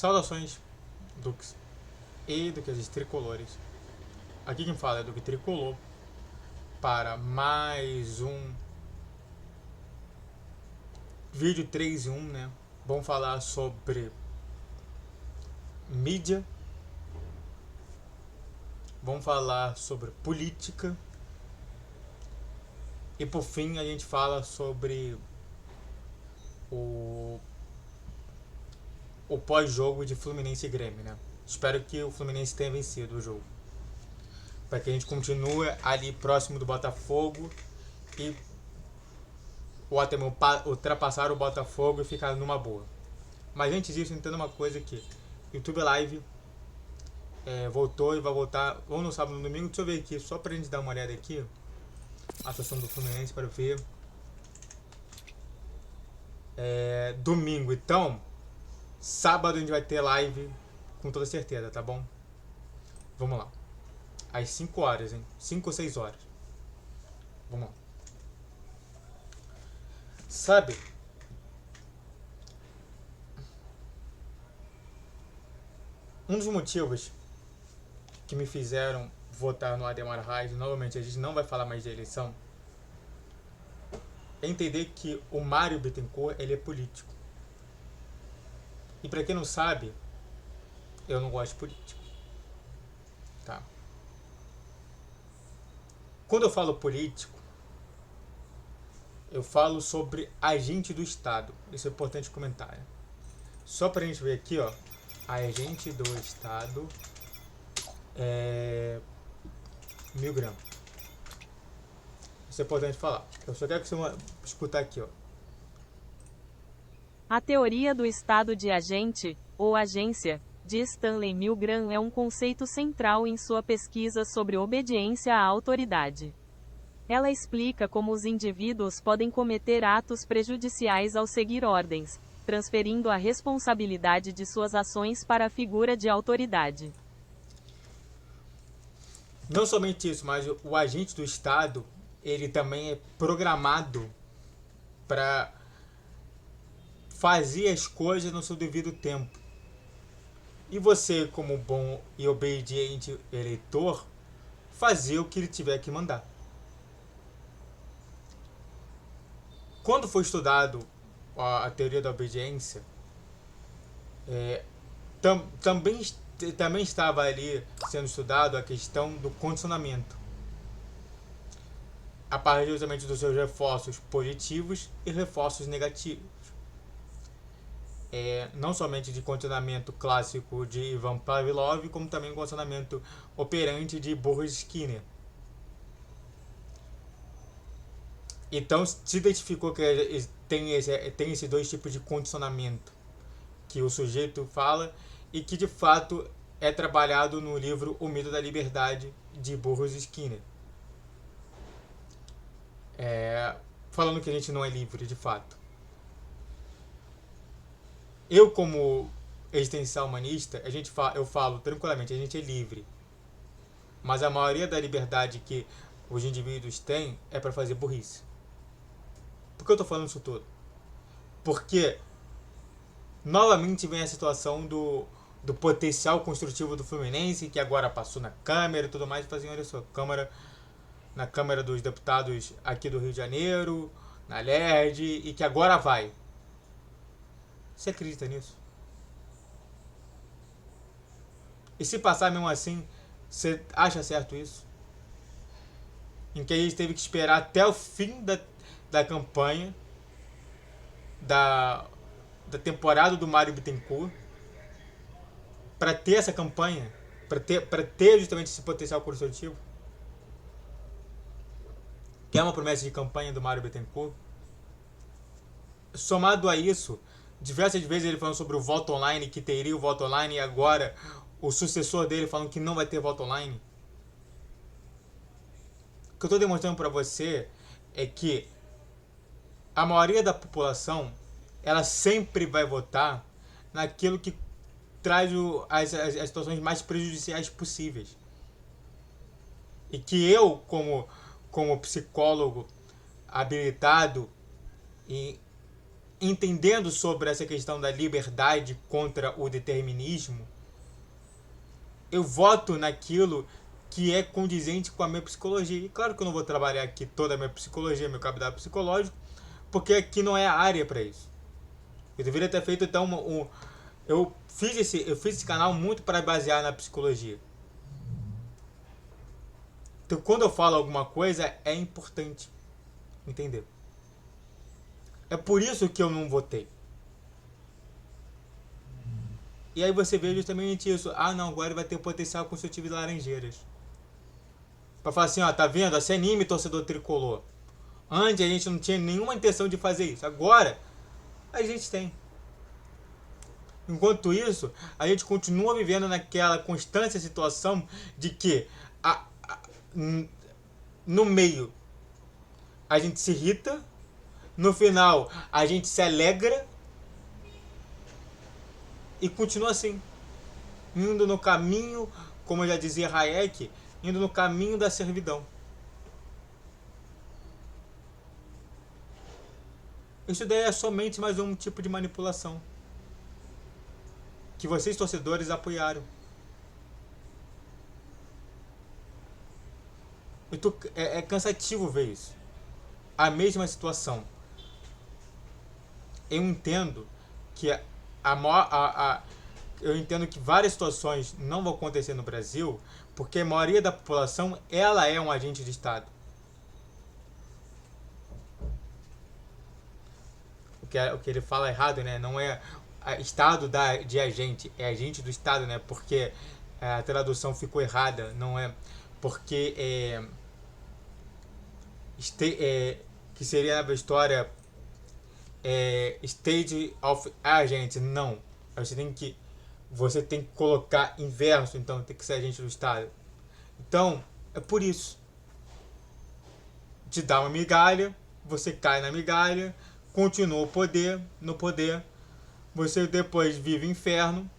Saudações, Dux e Duques Tricolores. Aqui quem fala é Duque Tricolor para mais um vídeo 3 em 1, né? Vamos falar sobre mídia, vamos falar sobre política e por fim a gente fala sobre o pós-jogo de Fluminense e Grêmio, né? Espero que o Fluminense tenha vencido o jogo, para que a gente continue ali próximo do Botafogo e ou até mesmo ultrapassar o Botafogo e ficar numa boa. Mas antes disso, entenda uma coisa aqui: YouTube Live voltou e vai voltar ou no sábado ou no domingo. Deixa eu ver aqui, só pra gente dar uma olhada aqui a situação do Fluminense para ver. Domingo, então sábado a gente vai ter live com toda certeza, tá bom? Vamos lá, às 5 horas, hein? 5 ou 6 horas. Vamos lá. Sabe, um dos motivos que me fizeram votar no Ademar Reis, novamente a gente não vai falar mais de eleição, é entender que o Mário Bittencourt, ele é político. E pra quem não sabe, eu não gosto de político, tá? Quando eu falo político, eu falo sobre agente do Estado. Isso é importante comentar, né? Só pra gente ver aqui, ó, agente do Estado é Milgram. Isso é importante falar. Eu só quero que você escutar aqui, ó. A teoria do estado de agente, ou agência, de Stanley Milgram é um conceito central em sua pesquisa sobre obediência à autoridade. Ela explica como os indivíduos podem cometer atos prejudiciais ao seguir ordens, transferindo a responsabilidade de suas ações para a figura de autoridade. Não somente isso, mas o agente do Estado, ele também é programado para fazer as coisas no seu devido tempo. E você, como bom e obediente eleitor, fazer o que ele tiver que mandar. Quando foi estudado a teoria da obediência, também estava ali sendo estudado a questão do condicionamento, a partir justamente dos seus reforços positivos e reforços negativos. Não somente de condicionamento clássico de Ivan Pavlov, como também condicionamento operante de Boris Skinner. Então se identificou que tem esses dois tipos de condicionamento que o sujeito fala e que de fato é trabalhado no livro O Mito da Liberdade de Boris Skinner. Falando que a gente não é livre de fato. Eu, como existencial humanista, eu falo tranquilamente, a gente é livre. Mas a maioria da liberdade que os indivíduos têm é para fazer burrice. Por que eu tô falando isso tudo? Porque novamente vem a situação do potencial construtivo do Fluminense, que agora passou na Câmara e tudo mais. Fazem, olha só, na Câmara dos Deputados aqui do Rio de Janeiro, na LERJ, e que agora vai. Você acredita nisso? E se passar mesmo assim, você acha certo isso? Em que a gente teve que esperar até o fim da campanha, da temporada do Mário Bittencourt, para ter essa campanha, para ter justamente esse potencial construtivo, que é uma promessa de campanha do Mário Bittencourt. Somado a isso, diversas vezes ele falando sobre o voto online, que teria o voto online, e agora o sucessor dele falando que não vai ter voto online. O que eu estou demonstrando para você é que a maioria da população, ela sempre vai votar naquilo que traz as situações mais prejudiciais possíveis. E que eu, como psicólogo habilitado em entendendo sobre essa questão da liberdade contra o determinismo, eu voto naquilo que é condizente com a minha psicologia. E claro que eu não vou trabalhar aqui toda a minha psicologia, meu capital psicológico, porque aqui não é a área para isso. Eu deveria ter feito então eu fiz esse canal muito para basear na psicologia. Então quando eu falo alguma coisa é importante entender. É por isso que eu não votei. E aí você vê justamente isso. Ah, não, agora vai ter potencial construtivo de Laranjeiras. Pra falar assim, ó, tá vendo? Se anime, torcedor tricolor. Antes a gente não tinha nenhuma intenção de fazer isso. Agora, a gente tem. Enquanto isso, a gente continua vivendo naquela constante situação de que no meio a gente se irrita, no final a gente se alegra e continua assim, indo no caminho, como já dizia Hayek, indo no caminho da servidão. Isso daí é somente mais um tipo de manipulação que vocês torcedores apoiaram. É cansativo ver isso. A mesma situação. Eu entendo que eu entendo que várias situações não vão acontecer no Brasil porque a maioria da população ela é um agente de Estado. O que ele fala errado, né? Não é Estado de agente, é agente do Estado, né? Porque a tradução ficou errada, não é porque que seria na história state of agent, não. Você tem que colocar inverso, então tem que ser agente do Estado. Então, é por isso. Te dá uma migalha, você cai na migalha, continua no poder, você depois vive o inferno,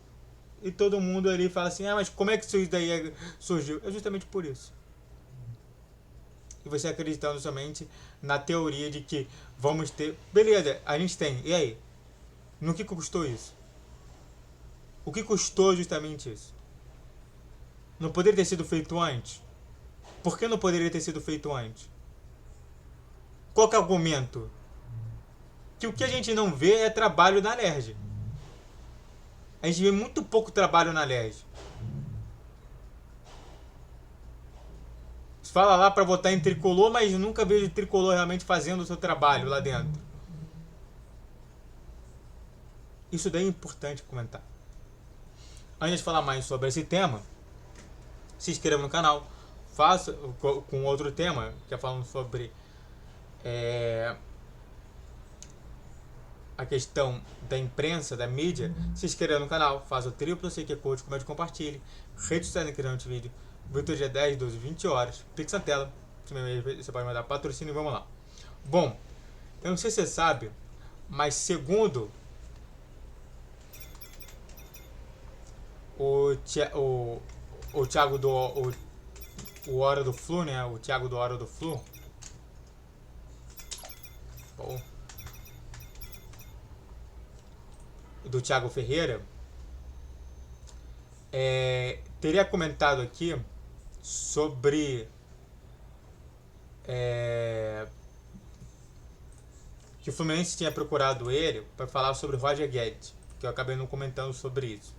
e todo mundo ali fala assim, mas como é que isso daí surgiu? É justamente por isso. E você acreditando somente na teoria de que vamos ter... Beleza, a gente tem. E aí? No que custou isso? O que custou justamente isso? Não poderia ter sido feito antes? Por que não poderia ter sido feito antes? Qual que é o argumento? Que o que a gente não vê é trabalho na LERJ. A gente vê muito pouco trabalho na LERJ. Fala lá para votar em tricolor, mas nunca vejo tricolor realmente fazendo o seu trabalho lá dentro. Isso daí é importante comentar. Antes de falar mais sobre esse tema, se inscreva no canal. Faça com outro tema, que é falando sobre a questão da imprensa, da mídia. Se inscreva no canal, faça o triplo CQ Coach, comente, compartilhe. Rede social criando vídeo. Vitor dia 10, 12, 20 horas. Pix na tela. Você pode mandar patrocínio e vamos lá. Bom, eu não sei se você sabe, mas segundo o Thiago do o Hora do Flu, né? O Thiago do Hora do Flu. Bom. Do Thiago Ferreira. Teria comentado aqui sobre que o Fluminense tinha procurado ele para falar sobre Roger Guedes, que eu acabei não comentando sobre isso.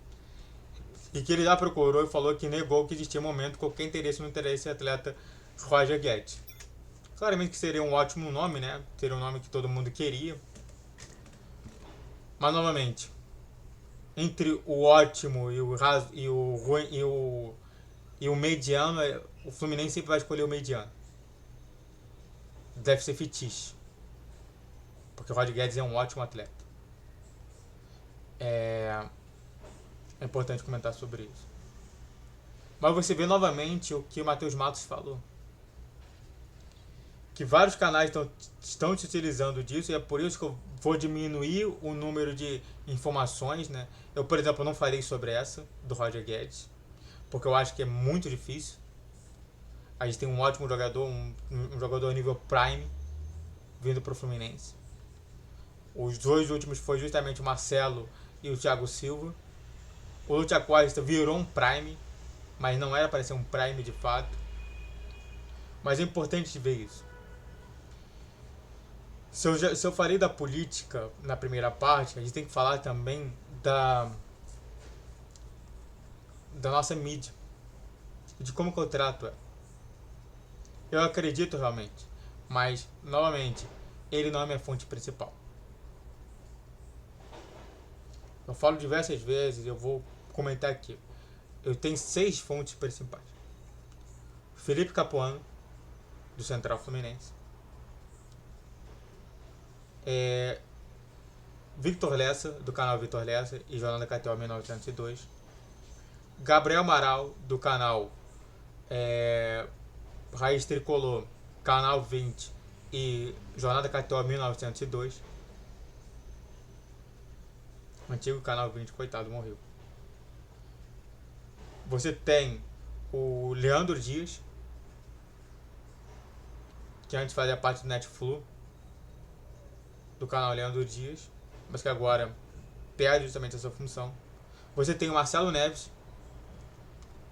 E que ele já procurou e falou que negou que existia momento qualquer interesse no interesse do atleta Roger Guedes. Claramente que seria um ótimo nome, né? Seria um nome que todo mundo queria. Mas novamente, entre o ótimo e o raso, e o ruim e o mediano, o Fluminense sempre vai escolher o mediano. Deve ser fetiche. Porque o Roger Guedes é um ótimo atleta. É importante comentar sobre isso. Mas você vê novamente o que o Matheus Matos falou. Que vários canais estão se utilizando disso, e é por isso que eu vou diminuir o número de informações, né? Eu, por exemplo, não falei sobre essa do Roger Guedes, porque eu acho que é muito difícil. A gente tem um ótimo jogador, um jogador nível Prime, vindo para o Fluminense. Os dois últimos foi justamente o Marcelo e o Thiago Silva. O Lucha Costa virou um Prime, mas não era para ser um Prime de fato. Mas é importante ver isso. Se eu falei da política na primeira parte, a gente tem que falar também da nossa mídia, de como que eu trato ela. Eu acredito realmente, mas, novamente, ele não é minha fonte principal. Eu falo diversas vezes, eu vou comentar aqui. Eu tenho 6 fontes principais. Felipe Capuano, do Central Fluminense. Victor Lessa, do canal Victor Lessa e Jornal da KTO 1902. Gabriel Amaral, do canal Raiz Tricolor, canal 20 e Jornal da KTO 1902. O antigo canal 20, coitado, morreu. Você tem o Leandro Dias, que antes fazia parte do Netflu, do canal Leandro Dias, mas que agora perde justamente essa função. Você tem o Marcelo Neves,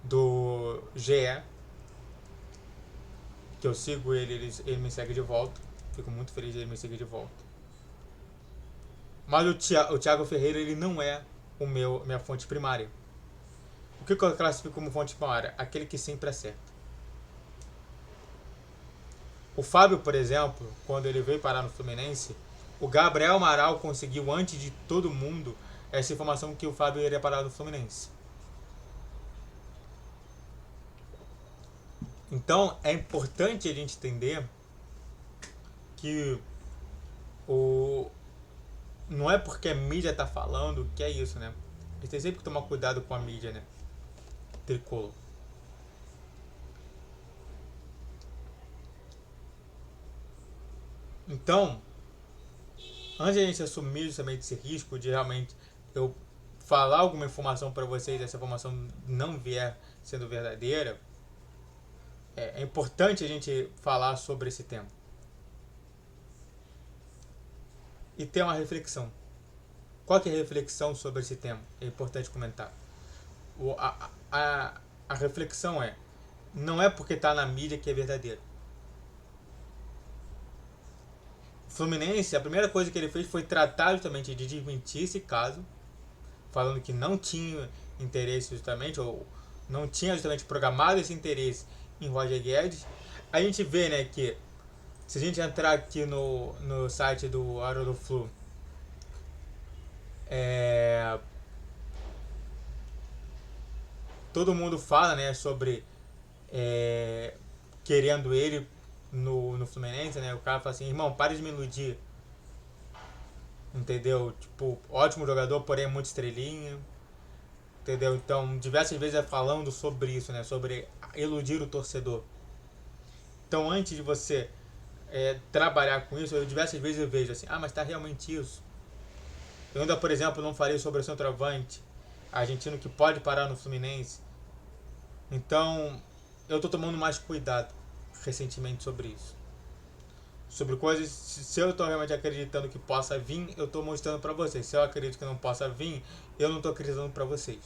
do GE, que eu sigo ele me segue de volta. Fico muito feliz de ele me seguir de volta. Mas o Thiago Ferreira, ele não é minha fonte primária. O que eu classifico como fonte primária? Aquele que sempre acerta. O Fábio, por exemplo, quando ele veio parar no Fluminense, o Gabriel Amaral conseguiu, antes de todo mundo, essa informação que o Fábio iria parar no Fluminense. Então, é importante a gente entender que não é porque a mídia está falando que é isso, né? A gente tem sempre que tomar cuidado com a mídia, né? Tricolor. Então, antes de a gente assumir justamente esse risco de realmente eu falar alguma informação para vocês e essa informação não vier sendo verdadeira, é importante a gente falar sobre esse tema. E ter uma reflexão. Qual que é a reflexão sobre esse tema? É importante comentar. A reflexão não é porque está na mídia que é verdadeiro. O Fluminense, a primeira coisa que ele fez foi tratar justamente de desmentir esse caso, falando que não tinha interesse justamente, ou não tinha justamente programado esse interesse em Roger Guedes. A gente vê, né, que se a gente entrar aqui no site do Hora do Flu, todo mundo fala, né, sobre querendo ele no Fluminense, né? O cara fala assim, irmão, pare de me iludir. Entendeu? Tipo, ótimo jogador, porém muito estrelinha. Entendeu? Então, diversas vezes é falando sobre isso, né? Sobre iludir o torcedor. Então, antes de você trabalhar com isso, eu diversas vezes eu vejo assim, mas tá realmente isso. Eu ainda, por exemplo, não falei sobre o centroavante argentino que pode parar no Fluminense. Então, eu tô tomando mais cuidado recentemente sobre isso. Sobre coisas, se eu tô realmente acreditando que possa vir, eu tô mostrando pra vocês. Se eu acredito que não possa vir, eu não tô acreditando pra vocês.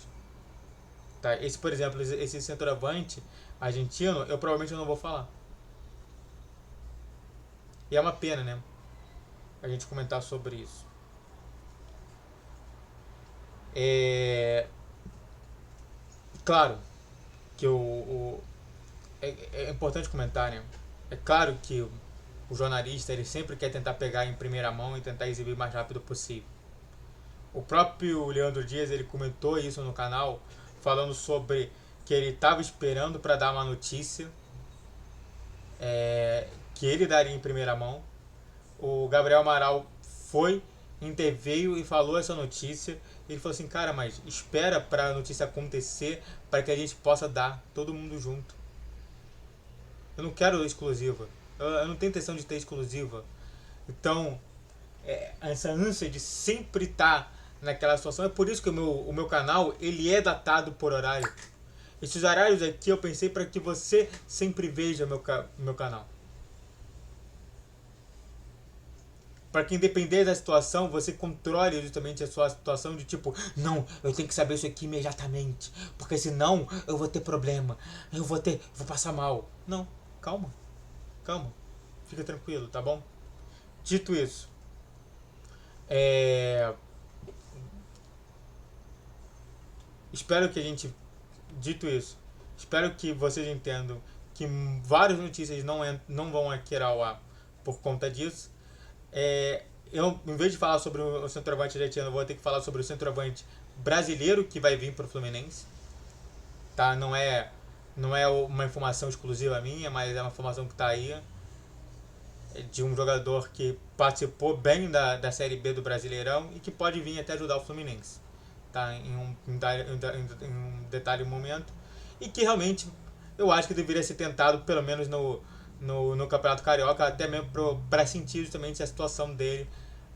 Tá? Esse, por exemplo, esse centroavante argentino, eu provavelmente não vou falar. E é uma pena, né? A gente comentar sobre isso. Claro que é importante comentar, né? É claro que o jornalista ele sempre quer tentar pegar em primeira mão e tentar exibir o mais rápido possível. O próprio Leandro Dias ele comentou isso no canal, falando sobre que ele estava esperando para dar uma notícia que ele daria em primeira mão. O Gabriel Amaral interveio e falou essa notícia. Ele falou assim, cara, mas espera para a notícia acontecer para que a gente possa dar todo mundo junto. Eu não quero exclusiva. Eu não tenho intenção de ter exclusiva. Então, essa ânsia de sempre estar naquela situação, é por isso que o meu canal ele é datado por horário. Esses horários aqui eu pensei para que você sempre veja meu canal. Para que independente da situação, você controle justamente a sua situação de tipo, não, eu tenho que saber isso aqui imediatamente, porque senão eu vou ter problema, vou passar mal. Não, calma, calma, fica tranquilo, tá bom? Dito isso, é... espero que a gente, dito isso, espero que vocês entendam que várias notícias não vão aqui ao ar por conta disso. Eu, em vez de falar sobre o centroavante argentino, eu vou ter que falar sobre o centroavante brasileiro que vai vir para o Fluminense. Tá? Não é uma informação exclusiva minha, mas é uma informação que está aí de um jogador que participou bem da Série B do Brasileirão e que pode vir até ajudar o Fluminense. Tá? Em um detalhe, um momento. E que realmente eu acho que deveria ser tentado, pelo menos no Campeonato Carioca, até mesmo para sentir justamente a situação dele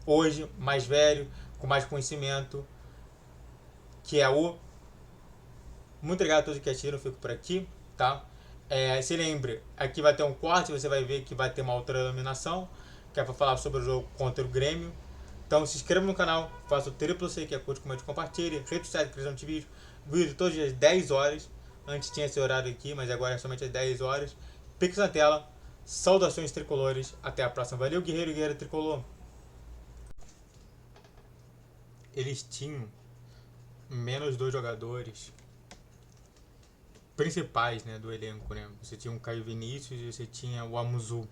hoje, mais velho, com mais conhecimento, que é o... Muito obrigado a todos que assistiram, eu fico por aqui, tá? Se lembre, aqui vai ter um corte, você vai ver que vai ter uma outra iluminação, que é para falar sobre o jogo contra o Grêmio. Então se inscreva no canal, faça o triplo C, que é curte, comente, compartilhe, rede social de criação de vídeo todos os dias 10 horas. Antes tinha esse horário aqui, mas agora é somente às 10 horas. Pix na tela, saudações tricolores, até a próxima. Valeu, guerreiro e guerreira tricolor. Eles tinham menos 2 jogadores principais, né, do elenco, né? Você tinha o Caio Vinícius e você tinha o Amuzu,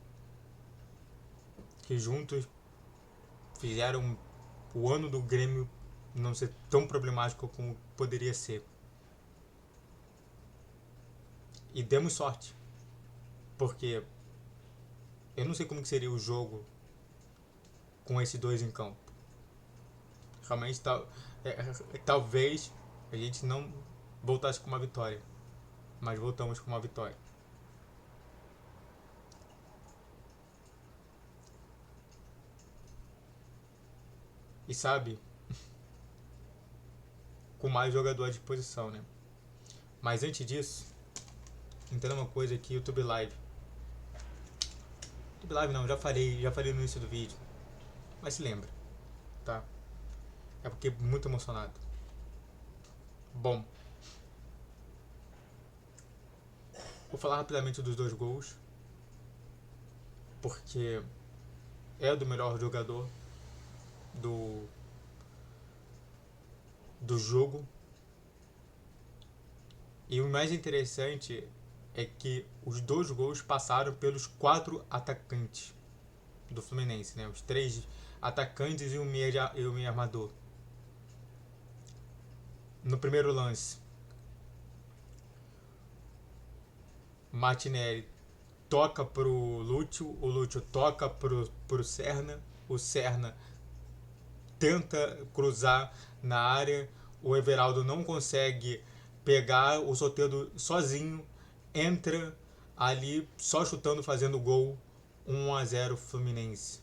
que juntos fizeram o ano do Grêmio não ser tão problemático como poderia ser. E demos sorte, porque eu não sei como que seria o jogo com esses dois em campo. Realmente, talvez a gente não voltasse com uma vitória, mas voltamos com uma vitória. E sabe, com mais jogador à disposição, né? Mas antes disso, entenda uma coisa aqui, YouTube Live. YouTube Live não, já falei no início do vídeo. Mas se lembra, tá? É porque muito emocionado. Bom, vou falar rapidamente dos 2 gols, porque é do melhor jogador do jogo. E o mais interessante é que os 2 gols passaram pelos 4 atacantes do Fluminense, né? Os 3 atacantes e o meia armador. No primeiro lance, Martinelli toca pro Lúcio, o Lúcio toca pro Serna, o Serna tenta cruzar na área, o Everaldo não consegue pegar, o Soteldo sozinho entra ali só chutando, fazendo gol. 1-0 Fluminense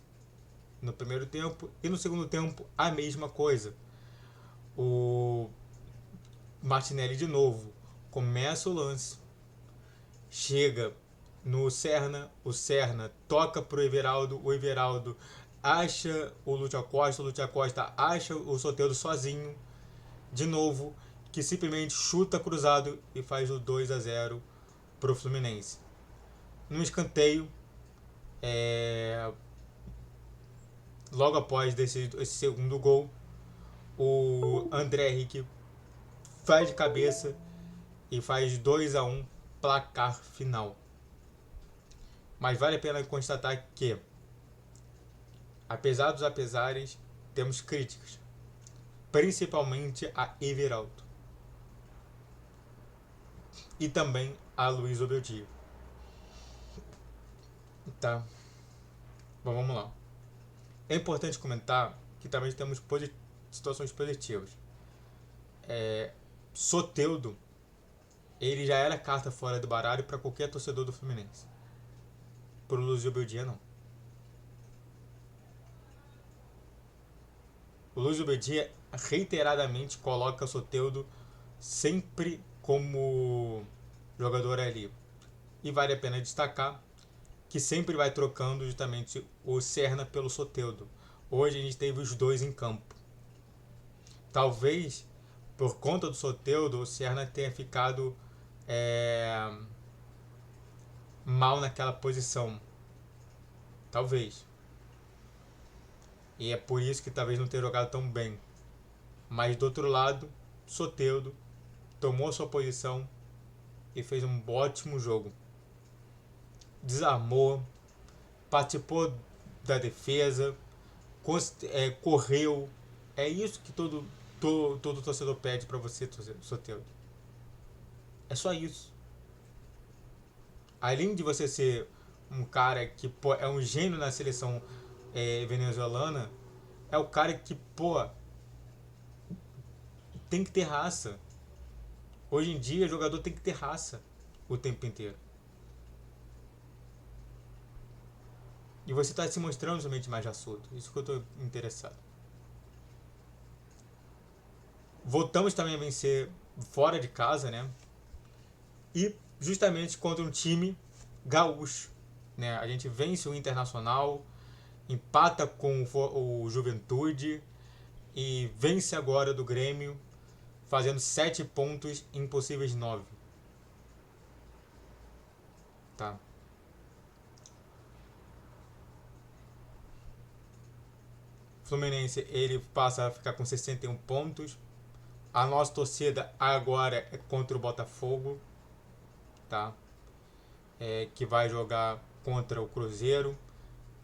no primeiro tempo. E no segundo tempo a mesma coisa. O Martinelli de novo começa o lance, chega no Serna, o Serna toca pro Everaldo, o Everaldo acha o Lúcio Acosta acha o Soteldo sozinho, de novo, que simplesmente chuta cruzado e faz o 2-0 pro Fluminense. No escanteio, logo após esse segundo gol, o André Henrique faz de cabeça e faz 2-1, placar final. Mas vale a pena constatar que, apesar dos apesares, temos críticas, principalmente a Everaldo e também a Luiz Obeldia. Tá? Bom, vamos lá. É importante comentar que também temos situações positivas. Soteldo, ele já era carta fora do baralho para qualquer torcedor do Fluminense. Pro Luiz Obeldia, não. O Luiz Obeldia reiteradamente coloca Soteldo sempre como jogador ali. E vale a pena destacar que sempre vai trocando justamente o Serna pelo Soteldo. Hoje a gente teve os dois em campo. Talvez, por conta do Soteldo, o Serna tenha ficado mal naquela posição. Talvez. E é por isso que talvez não tenha jogado tão bem. Mas do outro lado, Soteldo tomou sua posição e fez um ótimo jogo. Desarmou, participou da defesa, correu. É isso que todo torcedor pede para você, Soteldo. É só isso. Além de você ser um cara que é um gênio na seleção venezuelana, é o cara que tem que ter raça. Hoje em dia, o jogador tem que ter raça o tempo inteiro. E você está se mostrando somente mais raçudo. Isso que eu estou interessado. Voltamos também a vencer fora de casa, né? E justamente contra um time gaúcho, né? A gente vence o Internacional, empata com o Juventude e vence agora do Grêmio, fazendo 7 pontos em possíveis 9. Tá? Fluminense, ele passa a ficar com 61 pontos. A nossa torcida agora é contra o Botafogo, tá? Que vai jogar contra o Cruzeiro.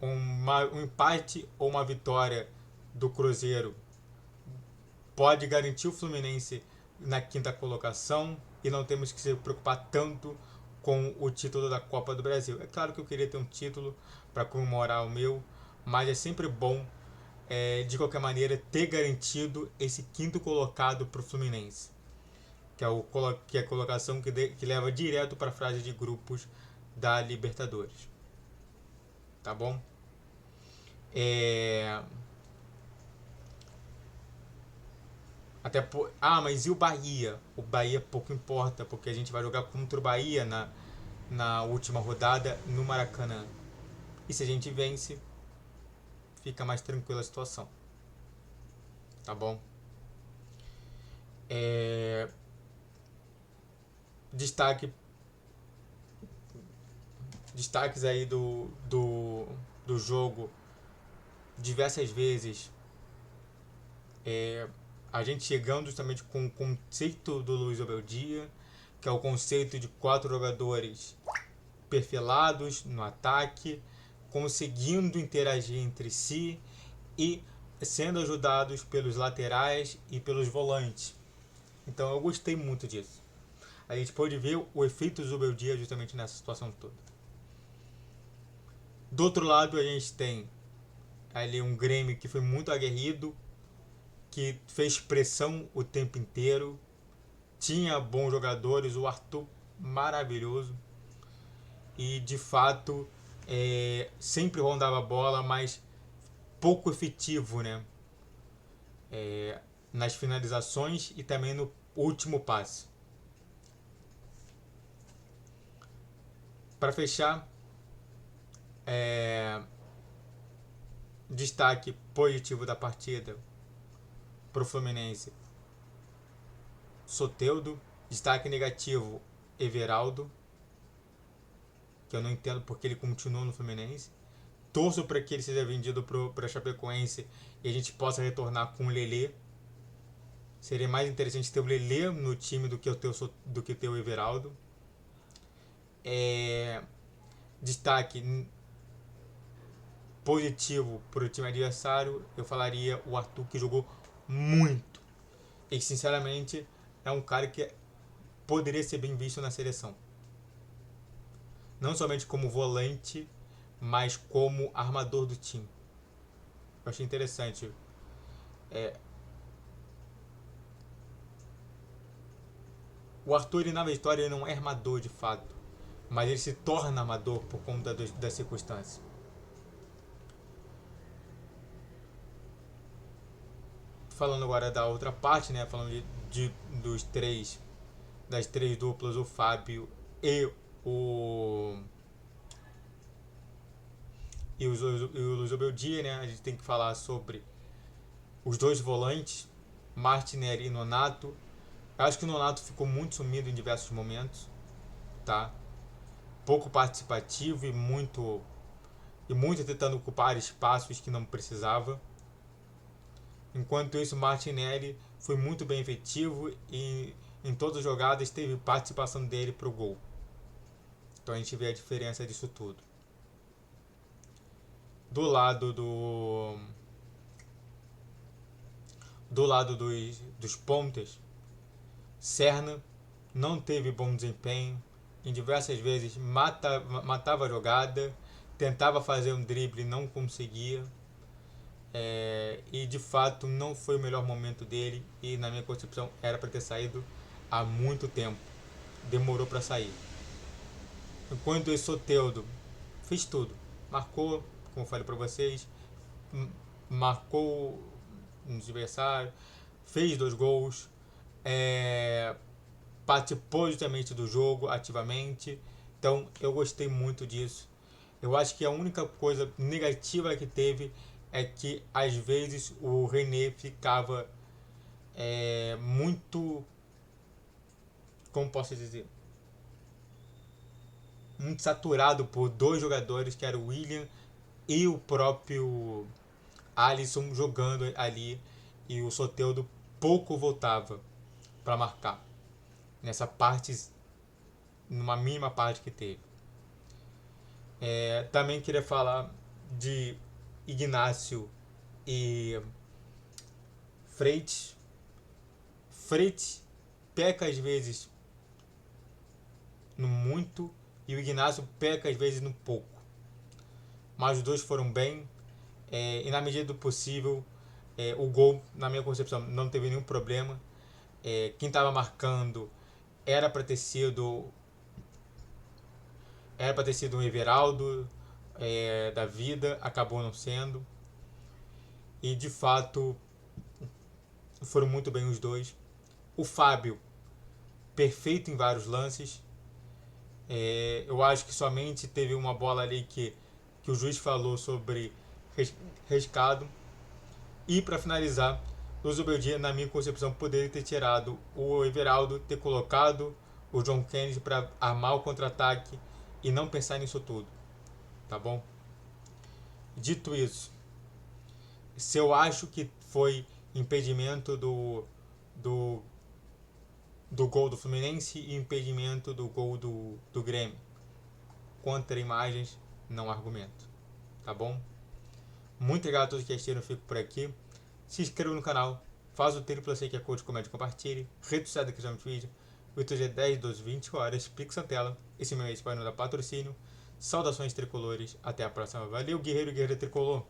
Um empate ou uma vitória do Cruzeiro pode garantir o Fluminense na quinta colocação e não temos que se preocupar tanto com o título da Copa do Brasil. É claro que eu queria ter um título para comemorar o meu, mas é sempre bom, de qualquer maneira, ter garantido esse quinto colocado para o Fluminense, que é a colocação que leva direto para a fase de grupos da Libertadores. Tá bom? Mas e o Bahia? O Bahia pouco importa, porque a gente vai jogar contra o Bahia na última rodada no Maracanã. E se a gente vence, fica mais tranquila a situação. Tá bom? Destaques aí do jogo. Diversas vezes a gente chegando justamente com o conceito do Luiz Abeldia, que é o conceito de 4 jogadores perfilados no ataque, conseguindo interagir entre si e sendo ajudados pelos laterais e pelos volantes. Então eu gostei muito disso. A gente pode ver o efeito Zubeldia justamente nessa situação toda. Do outro lado, a gente tem ali um Grêmio que foi muito aguerrido, que fez pressão o tempo inteiro, tinha bons jogadores, o Arthur maravilhoso, e de fato sempre rondava a bola, mas pouco efetivo, né? Nas finalizações e também no último passe. Para fechar, destaque positivo da partida para o Fluminense, Soteldo. Destaque negativo, Everaldo, que eu não entendo porque ele continuou no Fluminense. Torço para que ele seja vendido para Chapecoense e a gente possa retornar com o Lelê. Seria mais interessante ter o Lelê no time do que ter o Everaldo. Destaque positivo para o time adversário, eu falaria o Arthur, que jogou muito. E sinceramente é um cara que poderia ser bem visto na seleção. Não somente como volante, mas como armador do time. Eu achei interessante. O Arthur, ele, na história, ele não é armador de fato, mas ele se torna armador por conta das circunstâncias. Falando agora da outra parte, né? Falando das três duplas, o Fábio e e o Luiz Obeldia, né? A gente tem que falar sobre os dois volantes, Martinelli e Nonato. Eu acho que o Nonato ficou muito sumido em diversos momentos, tá? Pouco participativo e muito tentando ocupar espaços que não precisava. Enquanto isso, Martinelli foi muito bem efetivo e em todas as jogadas teve participação dele para o gol. Então a gente vê a diferença disso tudo. Do lado dos pontas, Serna não teve bom desempenho, em diversas vezes matava a jogada, tentava fazer um drible e não conseguia. E de fato não foi o melhor momento dele e na minha concepção era para ter saído há muito tempo. Demorou para sair. Enquanto o Soteldo fez tudo, marcou, como eu falei para vocês, marcou no adversário, fez 2 gols, participou justamente do jogo ativamente. Então eu gostei muito disso. Eu acho que a única coisa negativa que teve é que às vezes o René ficava muito, como posso dizer, muito saturado por 2 jogadores, que era o William e o próprio Alisson jogando ali, e o Soteldo pouco voltava para marcar nessa parte, numa mínima parte que teve. Também queria falar de Ignacio e Freitas. Freitas peca às vezes no muito e o Ignacio peca às vezes no pouco. Mas os dois foram bem, e na medida do possível, o gol, na minha concepção, não teve nenhum problema. Quem estava marcando era para ter sido um Everaldo da vida, acabou não sendo. E de fato foram muito bem os dois. O Fábio, perfeito em vários lances. Eu acho que somente teve uma bola ali que o juiz falou sobre riscado. E para finalizar, o Zubeldia, na minha concepção, poderia ter tirado o Everaldo, ter colocado o John Kennedy para armar o contra-ataque e não pensar nisso tudo, tá bom? Dito isso, se eu acho que foi impedimento do gol do Fluminense e impedimento do gol do Grêmio, contra imagens, não argumento, tá bom? Muito obrigado a todos que assistiram, eu fico por aqui. Se inscreva no canal, faz o triplo, sei que é coach, comente, compartilhe. Rede social da questão do vídeo. O YouTube é 10, 12, 20 horas. Pix na tela. Esse meu é para não dar patrocínio. Saudações tricolores. Até a próxima. Valeu, guerreiro e guerreira tricolor.